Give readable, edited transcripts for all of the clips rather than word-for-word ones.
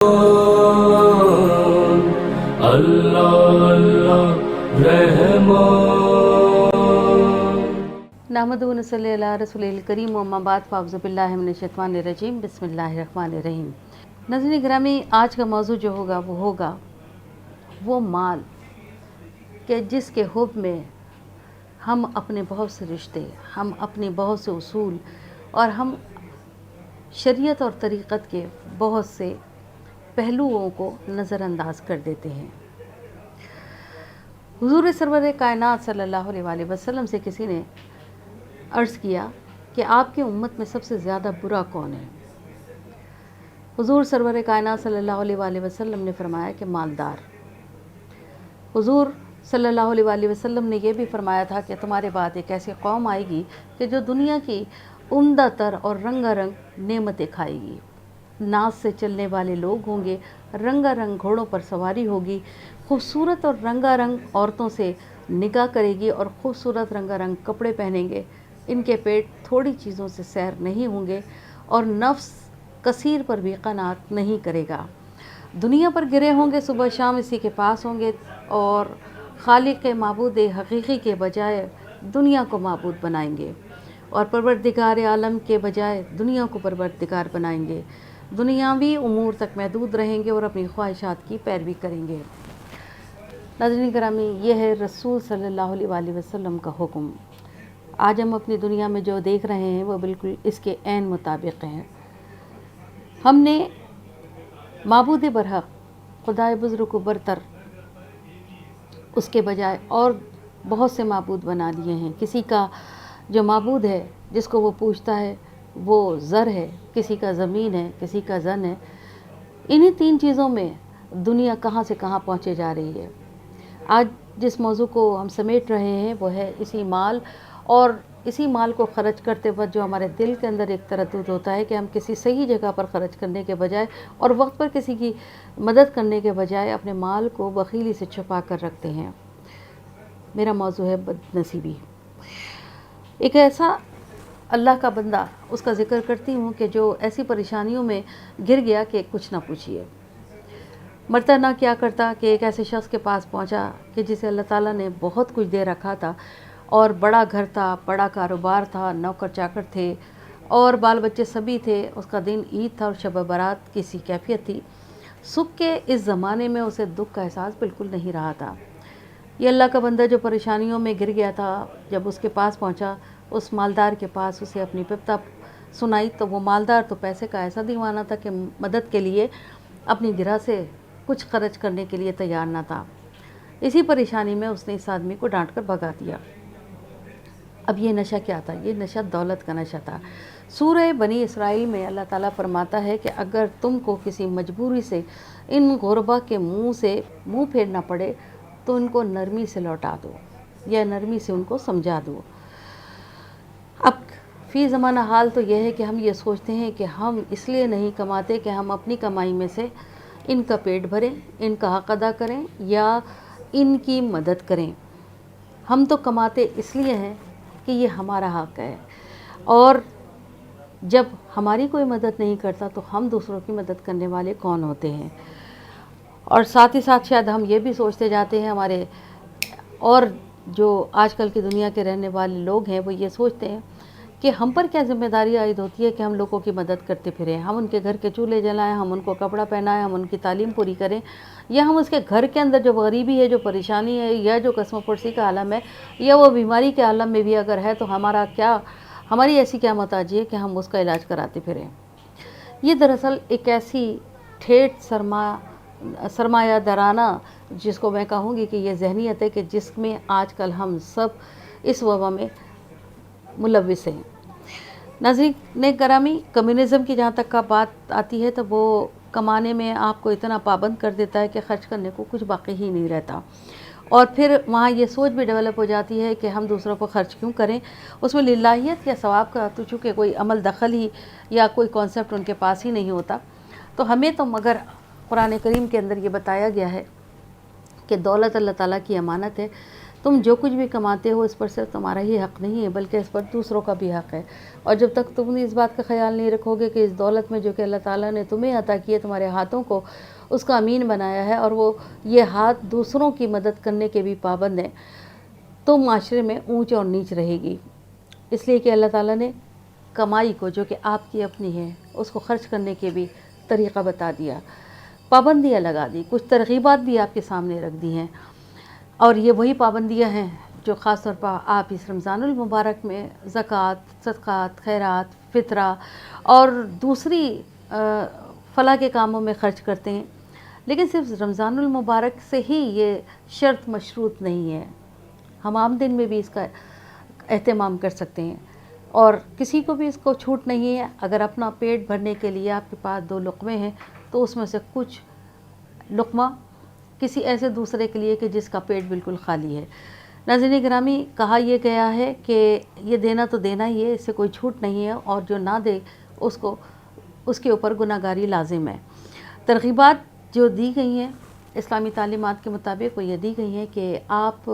नहमदुहु व नसल्ली अला रसूलिल करीम व अम्मा बाद फ़अऊज़ु बिल्लाहि मिनश शैतानिर रजीम बिस्मिल्लाहिर रहमानिर रहीम। नाज़रीन गिरामी, आज का मौजू जो होगा वो माल के जिसके हुब में हम अपने बहुत से रिश्ते, हम अपने बहुत से उसूल और हम शरीयत और तरीक़त के बहुत से पहलुओं को नज़रअंदाज कर देते हैं। हुज़ूर सरवर कायनात सल्लल्लाहु अलैहि वसल्लम से किसी ने अर्ज़ किया कि आपकी उम्मत में सबसे ज़्यादा बुरा कौन है। हुज़ूर सरवर कायनात सल्लल्लाहु अलैहि वसल्लम ने फरमाया कि मालदार। हुज़ूर सल्लल्लाहु अलैहि वसल्लम ने यह भी फरमाया था कि तुम्हारे बाद एक ऐसी कौम आएगी कि जो दुनिया की उम्दा तर और रंगारंग नेमतें खाएगी। नाज से चलने वाले लोग होंगे, रंगारंग घोड़ों पर सवारी होगी, खूबसूरत और रंगारंग औरतों से निकाह करेगी और खूबसूरत रंगारंग कपड़े पहनेंगे। इनके पेट थोड़ी चीज़ों से सैर नहीं होंगे और नफ्स कसीर पर भी कनात नहीं करेगा। दुनिया पर गिरे होंगे, सुबह शाम इसी के पास होंगे और खालिक माबूद हकीकी के बजाय दुनिया को माबूद बनाएंगे और परवरदिगार आलम के बजाय दुनिया को परवरदिगार बनाएंगे। दुनियावी उमूर तक महदूद रहेंगे और अपनी ख्वाहिशात की पैरवी करेंगे। नाज़रीन गिरामी, यह है रसूल सल्लल्लाहु अलैहि वसल्लम का हुक्म। आज हम अपनी दुनिया में जो देख रहे हैं वो बिल्कुल इसके ऐन मुताबिक हैं। हमने माबूद बरहक खुदाए बुज़ुर्ग को बरतर उसके बजाय और बहुत से माबूद बना लिए हैं। किसी का जो माबूद है जिसको वो पूछता है वो ज़र है, किसी का ज़मीन है, किसी का ज़न है। इन्हीं तीन चीज़ों में दुनिया कहाँ से कहाँ पहुँचे जा रही है। आज जिस मौजू को हम समेट रहे हैं वो है इसी माल, और इसी माल को ख़र्च करते वक्त जो हमारे दिल के अंदर एक तरद्दुद होता है कि हम किसी सही जगह पर ख़र्च करने के बजाय और वक्त पर किसी की मदद करने के बजाय अपने माल को बखीली से छुपा कर रखते हैं। मेरा मौजू है बदनसीबी। एक ऐसा अल्लाह का बंदा, उसका ज़िक्र करती हूँ कि जो ऐसी परेशानियों में घिर गया कि कुछ ना पूछिए। मरता ना क्या करता कि एक ऐसे शख्स के पास पहुँचा कि जिसे अल्लाह ताला ने बहुत कुछ दे रखा था और बड़ा घर था, बड़ा कारोबार था, नौकर चाकर थे और बाल बच्चे सभी थे। उसका दिन ईद था और शब बारात की सी कैफियत थी। सुख के इस ज़माने में उसे दुख का एहसास बिल्कुल नहीं रहा था। ये अल्लाह का बंदा जो परेशानियों में गिर गया था, जब उसके पास पहुंचा, उस मालदार के पास उसे अपनी बिपता सुनाई तो वो मालदार तो पैसे का ऐसा दीवाना था कि मदद के लिए अपनी गिरह से कुछ खर्च करने के लिए तैयार ना था। इसी परेशानी में उसने इस आदमी को डांट कर भगा दिया। अब ये नशा क्या था? ये नशा दौलत का नशा था। सूरह बनी इसराइल में अल्लाह ताला फरमाता है कि अगर तुमको किसी मजबूरी से इन गुरबा के मुंह से मुंह फेरना पड़े तो उनको नरमी से लौटा दो या नरमी से उनको समझा दो। अब फ़ी ज़माना हाल तो यह है कि हम ये सोचते हैं कि हम इसलिए नहीं कमाते कि हम अपनी कमाई में से इनका पेट भरें, इनका हक़ अदा करें या इनकी मदद करें। हम तो कमाते इसलिए हैं कि ये हमारा हक़ है, और जब हमारी कोई मदद नहीं करता तो हम दूसरों की मदद करने वाले कौन होते हैं। और साथ ही साथ शायद हम ये भी सोचते जाते हैं, हमारे और जो आजकल की दुनिया के रहने वाले लोग हैं वो ये सोचते हैं कि हम पर क्या ज़िम्मेदारी आयद होती है कि हम लोगों की मदद करते फिरें, हम उनके घर के चूल्हे जलाएं, हम उनको कपड़ा पहनाएं, हम उनकी तालीम पूरी करें, या हम उसके घर के अंदर जो गरीबी है, जो परेशानी है, या जो कसम पुरसी का आलम है, या वो बीमारी के आलम में भी अगर है तो हमारी ऐसी क्या मोहताजी है कि हम उसका इलाज कराते फिरें। ये दरअसल एक ऐसी ठेठ सरमाया दराना, जिसको मैं कहूँगी कि ये जहनीत है कि जिसमें आजकल हम सब इस वबा में मुलव्विस हैं। नाज़रीन गिरामी, कम्युनिज़म की जहाँ तक का बात आती है तो वो कमाने में आपको इतना पाबंद कर देता है कि ख़र्च करने को कुछ बाकी ही नहीं रहता, और फिर वहाँ ये सोच भी डेवलप हो जाती है कि हम दूसरों को ख़र्च क्यों करें। उसमें लिल्लाहियत या सवाब का तो चूँकि कोई अमल दखल ही या कोई कॉन्सेप्ट उनके पास ही नहीं होता, तो हमें तो मगर कुरान करीम के अंदर ये बताया गया है कि दौलत अल्लाह ताला की अमानत है। تم جو کچھ بھی کماتے ہو اس پر صرف تمہارا ہی حق نہیں ہے بلکہ اس پر دوسروں کا بھی حق ہے، اور جب تک تم اس بات کا خیال نہیں رکھو گے کہ اس دولت میں جو کہ اللہ تعالیٰ نے تمہیں عطا کی ہے، تمہارے ہاتھوں کو اس کا امین بنایا ہے، اور وہ یہ ہاتھ دوسروں کی مدد کرنے کے بھی پابند ہیں، تو معاشرے میں اونچ اور نیچ رہے گی۔ اس لیے کہ اللہ تعالیٰ نے کمائی کو جو کہ آپ کی اپنی ہے اس کو خرچ کرنے کے بھی طریقہ بتا دیا، پابندیاں لگا دی، کچھ ترغیبات بھی آپ کے سامنے رکھ دی ہیں، اور یہ وہی پابندیاں ہیں جو خاص طور پر آپ اس رمضان المبارک میں زکوٰۃ، صدقات، خیرات، فطرہ اور دوسری فلاح کے کاموں میں خرچ کرتے ہیں۔ لیکن صرف رمضان المبارک سے ہی یہ شرط مشروط نہیں ہے، ہم عام دن میں بھی اس کا اہتمام کر سکتے ہیں، اور کسی کو بھی اس کو چھوٹ نہیں ہے۔ اگر اپنا پیٹ بھرنے کے لیے آپ کے پاس 2 لقمے ہیں تو اس میں سے کچھ لقمہ کسی ایسے دوسرے کے لیے کہ جس کا پیٹ بالکل خالی ہے۔ ناظرین گرامی، کہا یہ گیا ہے کہ یہ دینا تو دینا ہی ہے، اس سے کوئی چھوٹ نہیں ہے، اور جو نہ دے اس کے اوپر گناہ گاری لازم ہے۔ ترغیبات جو دی گئی ہیں اسلامی تعلیمات کے مطابق وہ یہ دی گئی ہیں کہ آپ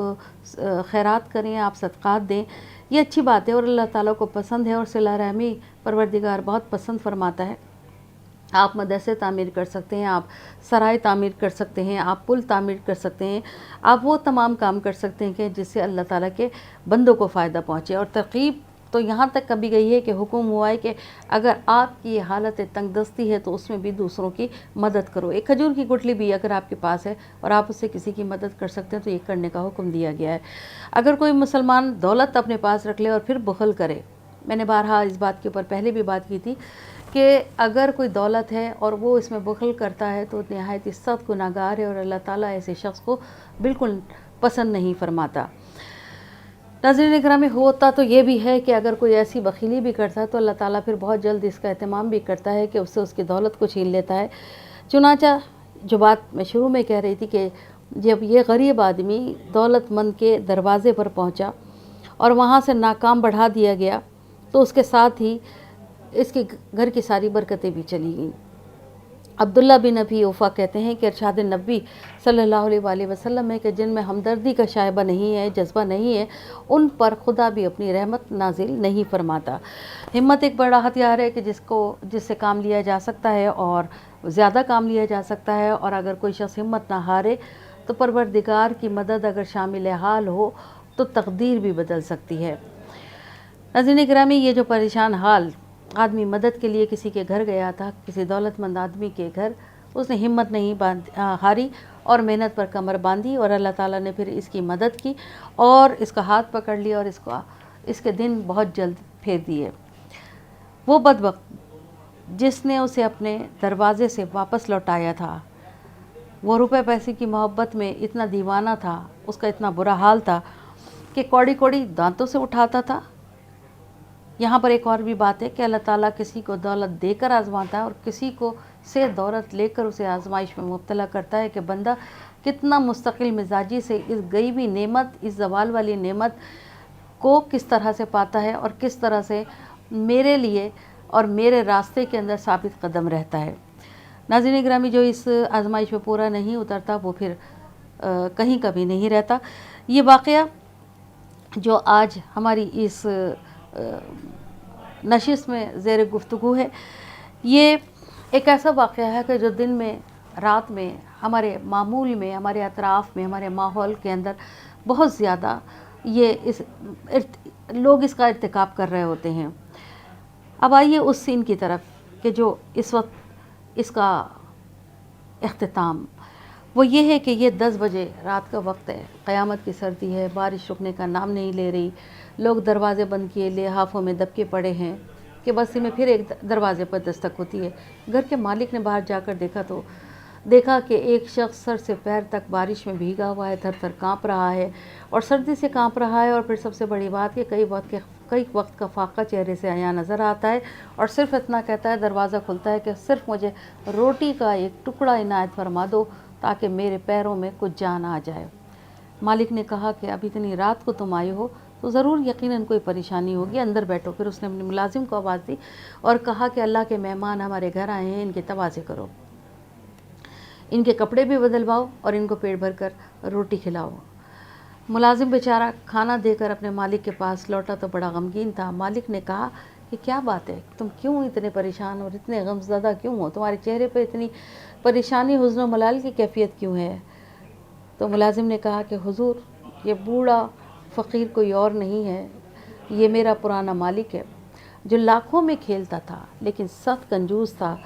خیرات کریں، آپ صدقات دیں، یہ اچھی بات ہے اور اللہ تعالیٰ کو پسند ہے، اور صلہ رحمی پروردگار بہت پسند فرماتا ہے۔ آپ مدرسے تعمیر کر سکتے ہیں، آپ سرائے تعمیر کر سکتے ہیں، آپ پل تعمیر کر سکتے ہیں، آپ وہ تمام کام کر سکتے ہیں کہ جس سے اللہ تعالیٰ کے بندوں کو فائدہ پہنچے۔ اور ترغیب تو یہاں تک کبھی گئی ہے کہ حکم ہوا ہے کہ اگر آپ کی یہ حالت تنگ دستی ہے تو اس میں بھی دوسروں کی مدد کرو۔ ایک کھجور کی گٹھلی بھی اگر آپ کے پاس ہے اور آپ اس سے کسی کی مدد کر سکتے ہیں تو یہ کرنے کا حکم دیا گیا ہے۔ اگر کوئی مسلمان دولت اپنے پاس رکھ لے اور پھر بخل کرے، میں نے بارہا اس بات کے اوپر پہلے بھی بات کی تھی کہ اگر کوئی دولت ہے اور وہ اس میں بخل کرتا ہے تو نہایت سخت گناہ گار ہے، اور اللہ تعالیٰ ایسے شخص کو بالکل پسند نہیں فرماتا۔ ناظرین گرامی، ہوتا تو یہ بھی ہے کہ اگر کوئی ایسی بخیلی بھی کرتا ہے تو اللہ تعالیٰ پھر بہت جلد اس کا اہتمام بھی کرتا ہے کہ اس سے اس کی دولت کو چھین لیتا ہے۔ چنانچہ جو بات میں شروع میں کہہ رہی تھی کہ جب یہ غریب آدمی دولت مند کے دروازے پر پہنچا اور وہاں سے ناکام بڑھا دیا گیا تو اس کے ساتھ ہی اس کے گھر کی ساری برکتیں بھی چلی گئیں۔ عبداللہ بن ابی اوفا کہتے ہیں کہ ارشاد نبی صلی اللہ علیہ وآلہ وسلم ہے کہ جن میں ہمدردی کا شائبہ نہیں ہے، جذبہ نہیں ہے، ان پر خدا بھی اپنی رحمت نازل نہیں فرماتا۔ ہمت ایک بڑا ہتھیار ہے کہ جس سے کام لیا جا سکتا ہے اور زیادہ کام لیا جا سکتا ہے، اور اگر کوئی شخص ہمت نہ ہارے تو پروردگار کی مدد اگر شامل حال ہو تو تقدیر بھی بدل سکتی ہے۔ ناظرین گرامی، یہ جو پریشان حال آدمی مدد کے لیے کسی کے گھر گیا تھا، کسی دولت مند آدمی کے گھر، اس نے ہمت نہیں ہاری اور محنت پر کمر باندھی، اور اللہ تعالیٰ نے پھر اس کی مدد کی اور اس کا ہاتھ پکڑ لیا اور اس کے دن بہت جلد پھیر دیے۔ وہ بدبخت جس نے اسے اپنے دروازے سے واپس لوٹایا تھا، وہ روپے پیسے کی محبت میں اتنا دیوانہ تھا، اس کا اتنا برا حال تھا کہ کوڑی کوڑی دانتوں سے اٹھاتا تھا۔ یہاں پر ایک اور بھی بات ہے کہ اللہ تعالیٰ کسی کو دولت دے کر آزماتا ہے اور کسی کو سے دولت لے کر اسے آزمائش میں مبتلا کرتا ہے کہ بندہ کتنا مستقل مزاجی سے اس گئی ہوئی نعمت، اس زوال والی نعمت کو کس طرح سے پاتا ہے اور کس طرح سے میرے لیے اور میرے راستے کے اندر ثابت قدم رہتا ہے۔ ناظرین گرامی، جو اس آزمائش میں پورا نہیں اترتا وہ پھر کہیں کبھی نہیں رہتا۔ یہ واقعہ جو آج ہماری اس نشست میں زیر گفتگو ہے، یہ ایک ایسا واقعہ ہے کہ جو دن میں، رات میں، ہمارے معمول میں، ہمارے اطراف میں، ہمارے ماحول کے اندر بہت زیادہ لوگ اس کا ارتکاب کر رہے ہوتے ہیں۔ اب آئیے اس سین کی طرف کہ جو اس وقت اس کا اختتام وہ یہ ہے کہ یہ 10 بجے رات کا وقت ہے، قیامت کی سردی ہے، بارش رکنے کا نام نہیں لے رہی، لوگ دروازے بند کیے لحافوں میں دبکے پڑے ہیں کہ بستی میں پھر ایک دروازے پر دستک ہوتی ہے۔ گھر کے مالک نے باہر جا کر دیکھا کہ ایک شخص سر سے پیر تک بارش میں بھیگا ہوا ہے، تھر تھر کانپ رہا ہے اور سردی سے کانپ رہا ہے، اور پھر سب سے بڑی بات کہ کئی وقت کا فاقہ چہرے سے عیاں نظر آتا ہے، اور صرف اتنا کہتا ہے، دروازہ کھلتا ہے کہ صرف مجھے روٹی کا ایک ٹکڑا عنایت فرما دو تاکہ میرے پیروں میں کچھ جان آ جائے۔ مالک نے کہا کہ اب اتنی رات کو تم آئے ہو تو ضرور یقیناً کوئی پریشانی ہوگی، اندر بیٹھو۔ پھر اس نے اپنے ملازم کو آواز دی اور کہا کہ اللہ کے مہمان ہمارے گھر آئے ہیں، ان کے تواضع کرو، ان کے کپڑے بھی بدلواؤ اور ان کو پیٹ بھر کر روٹی کھلاؤ۔ मुलाजिम बेचारा खाना देकर अपने मालिक के पास लौटा तो बड़ा गमगीन था। मालिक ने कहा कि क्या बात है, तुम क्यों इतने परेशान और इतने गमज़दा क्यों हो, तुम्हारे चेहरे पे इतनी परेशानी, हुज़्न व मलाल की कैफियत क्यों है। तो मुलाजिम ने कहा कि हुज़ूर, ये बूढ़ा फ़कीर कोई और नहीं है, ये मेरा पुराना मालिक है जो लाखों में खेलता था लेकिन सख्त कंजूस था।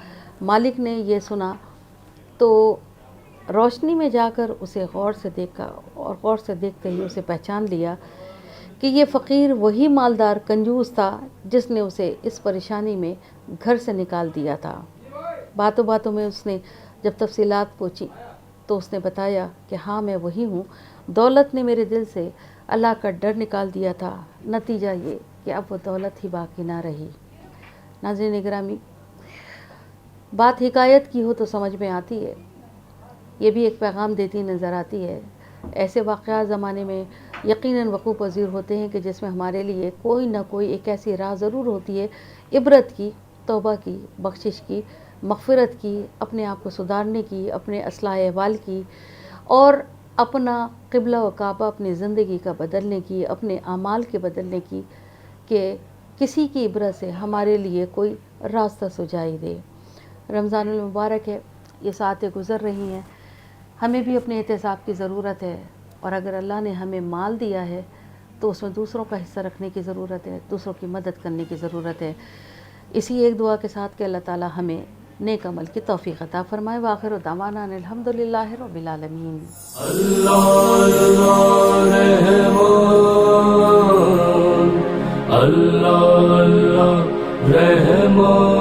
मालिक ने ये सुना तो रोशनी में जाकर उसे गौर से देखा और गौर से देखते ही उसे पहचान लिया कि ये फ़कीर वही मालदार कंजूस था जिसने उसे इस परेशानी में घर से निकाल दिया था। बातों बातों में उसने जब तफसीलात पूछी तो उसने बताया कि हाँ, मैं वही हूँ, दौलत ने मेरे दिल से अल्लाह का डर निकाल दिया था, नतीजा ये कि अब वो दौलत ही बाकी ना रही। नाज़रीन गिरामी, बात हिकायत की हो तो समझ में आती है, ये भी एक पैगाम देती नज़र आती है। ऐसे वाक़यात ज़माने में यकीनन वक़ूफ़ पज़ीर होते हैं कि जिसमें हमारे लिए कोई ना कोई एक ऐसी राह ज़रूर होती है, इबरत की, तौबा की, बख्शिश की, मग़फ़िरत की, अपने आप को सुधारने की, अपने असलाह अहवाल की और अपना क़िबला व काबा अपनी ज़िंदगी का बदलने की, अपने आमाल के बदलने की, कि किसी की इबरत से हमारे लिए कोई रास्ता सुझाई दे। रमज़ानुल मुबारक है, ये सातें गुज़र रही हैं, हमें भी अपने एहतिसाब की ज़रूरत है और अगर अल्लाह ने हमें माल दिया है तो उसमें दूसरों का हिस्सा रखने की ज़रूरत है, दूसरों की मदद करने की ज़रूरत है। इसी एक दुआ के साथ कि अल्लाह ताला हमें नेक अमल की तौफ़ीक़ अता फ़रमाए। व आखिर दावाना अनिल हम्दुलिल्लाहि रब्बिल आलमीन। अल्लाह अल्लाह रहमान।